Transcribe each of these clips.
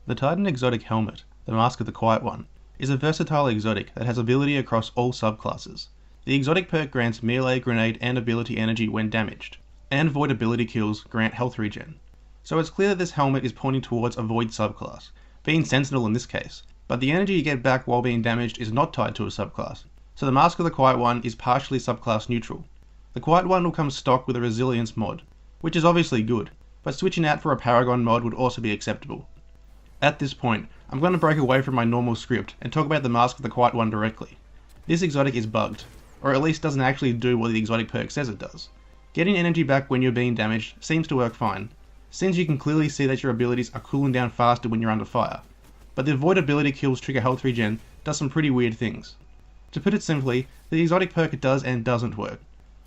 The Titan exotic helmet, the Mask of the Quiet One, is a versatile exotic that has ability across all subclasses. The exotic perk grants melee, grenade, and ability energy when damaged, and void ability kills grant health regen. So it's clear that this helmet is pointing towards a void subclass, being Sentinel in this case, but the energy you get back while being damaged is not tied to a subclass, so the Mask of the Quiet One is partially subclass neutral. The Quiet One will come stock with a resilience mod, which is obviously good, but switching out for a Paragon mod would also be acceptable. At this point, I'm going to break away from my normal script and talk about the Mask of the Quiet One directly. This exotic is bugged, or at least doesn't actually do what the exotic perk says it does. Getting energy back when you're being damaged seems to work fine, since you can clearly see that your abilities are cooling down faster when you're under fire, but the void ability kills trigger health regen does some pretty weird things. To put it simply, the exotic perk does and doesn't work.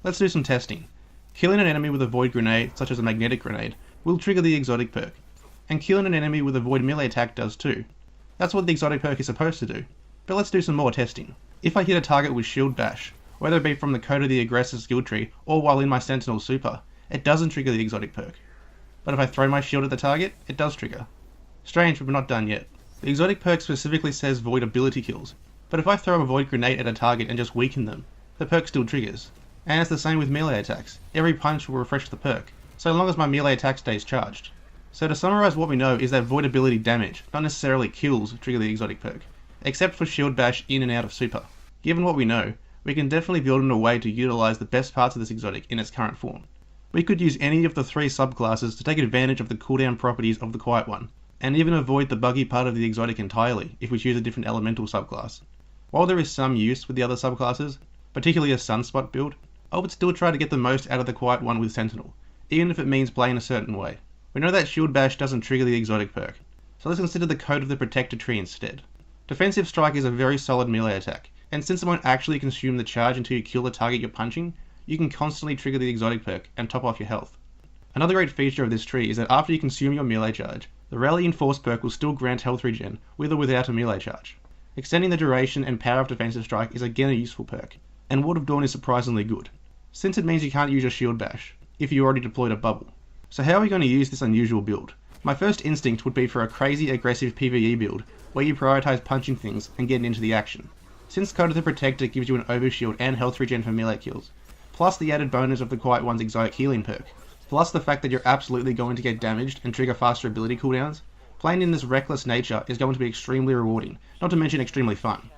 Let's do some testing. Killing an enemy with a void grenade, such as a magnetic grenade, will trigger the exotic perk, and killing an enemy with a void melee attack does too. That's what the exotic perk is supposed to do, but let's do some more testing. If I hit a target with shield bash, whether it be from the code of the aggressor's skill tree or while in my Sentinel super, it doesn't trigger the exotic perk. But if I throw my shield at the target, it does trigger. Strange, but we're not done yet. The exotic perk specifically says void ability kills, but if I throw a void grenade at a target and just weaken them, the perk still triggers. And it's the same with melee attacks. Every punch will refresh the perk, so long as my melee attack stays charged. So to summarize, what we know is that void ability damage, not necessarily kills, trigger the exotic perk, except for shield bash in and out of super. Given what we know, we can definitely build in a way to utilize the best parts of this exotic in its current form. We could use any of the three subclasses to take advantage of the cooldown properties of the Quiet One, and even avoid the buggy part of the exotic entirely if we choose a different elemental subclass. While there is some use with the other subclasses, particularly a Sunspot build, I would still try to get the most out of the Quiet One with Sentinel, even if it means playing a certain way. We know that Shield Bash doesn't trigger the exotic perk, so let's consider the code of the Protector tree instead. Defensive Strike is a very solid melee attack, and since it won't actually consume the charge until you kill the target you're punching, you can constantly trigger the exotic perk and top off your health. Another great feature of this tree is that after you consume your melee charge, the Rally and Force perk will still grant health regen with or without a melee charge. Extending the duration and power of Defensive Strike is again a useful perk, and Ward of Dawn is surprisingly good, since it means you can't use your Shield Bash if you already deployed a bubble. So how are we going to use this unusual build? My first instinct would be for a crazy aggressive PvE build where you prioritize punching things and getting into the action. Since Code of the Protector gives you an overshield and health regen for melee kills, plus the added bonus of the Quiet One's exotic healing perk, plus the fact that you're absolutely going to get damaged and trigger faster ability cooldowns, playing in this reckless nature is going to be extremely rewarding, not to mention extremely fun.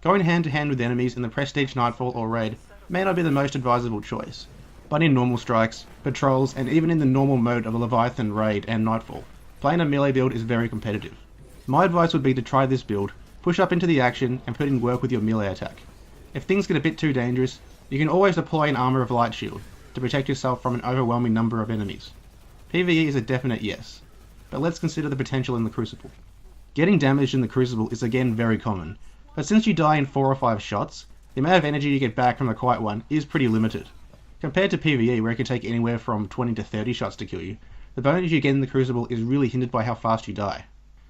Going hand to hand with enemies in the Prestige Nightfall or Raid may not be the most advisable choice, but in normal strikes, patrols, and even in the normal mode of a Leviathan Raid and Nightfall, playing a melee build is very competitive. My advice would be to try this build, push up into the action, and put in work with your melee attack. If things get a bit too dangerous, you can always deploy an Armor of Light shield to protect yourself from an overwhelming number of enemies. PvE is a definite yes, but let's consider the potential in the Crucible. Getting damaged in the Crucible is again very common, but since you die in 4 or 5 shots, the amount of energy you get back from the Quiet One is pretty limited. Compared to PvE, where it can take anywhere from 20 to 30 shots to kill you, the bonus you get in the Crucible is really hindered by how fast you die.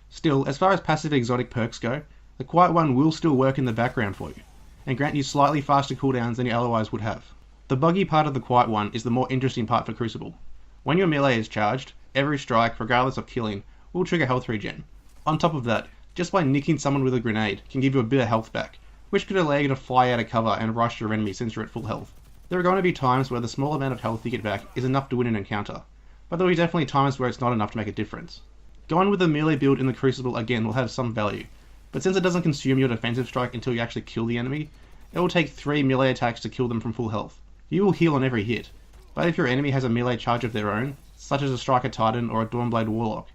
Still, as far as passive exotic perks go, the Quiet One will still work in the background for you, and grant you slightly faster cooldowns than you otherwise would have. The buggy part of the Quiet One is the more interesting part for Crucible. When your melee is charged, every strike, regardless of killing, will trigger health regen. On top of that, just by nicking someone with a grenade can give you a bit of health back, which could allow you to fly out of cover and rush your enemy since you're at full health. There are going to be times where the small amount of health you get back is enough to win an encounter, but there will be definitely times where it's not enough to make a difference. Going with a melee build in the Crucible again will have some value, but since it doesn't consume your defensive strike until you actually kill the enemy, it will take 3 melee attacks to kill them from full health. You will heal on every hit, but if your enemy has a melee charge of their own, such as a Striker Titan or a Dawnblade Warlock,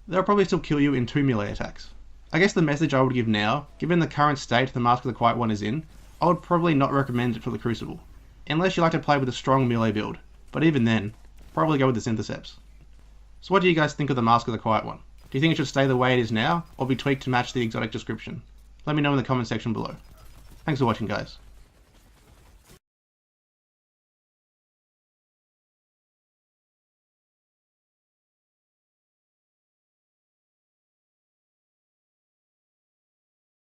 they'll probably still kill you in 2 melee attacks. I guess the message I would give now, given the current state the Mask of the Quiet One is in, I would probably not recommend it for the Crucible, unless you like to play with a strong melee build, but even then, probably go with the Syntheseps. So what do you guys think of the Mask of the Quiet One? Do you think it should stay the way it is now, or be tweaked to match the exotic description? Let me know in the comment section below. Thanks for watching, guys.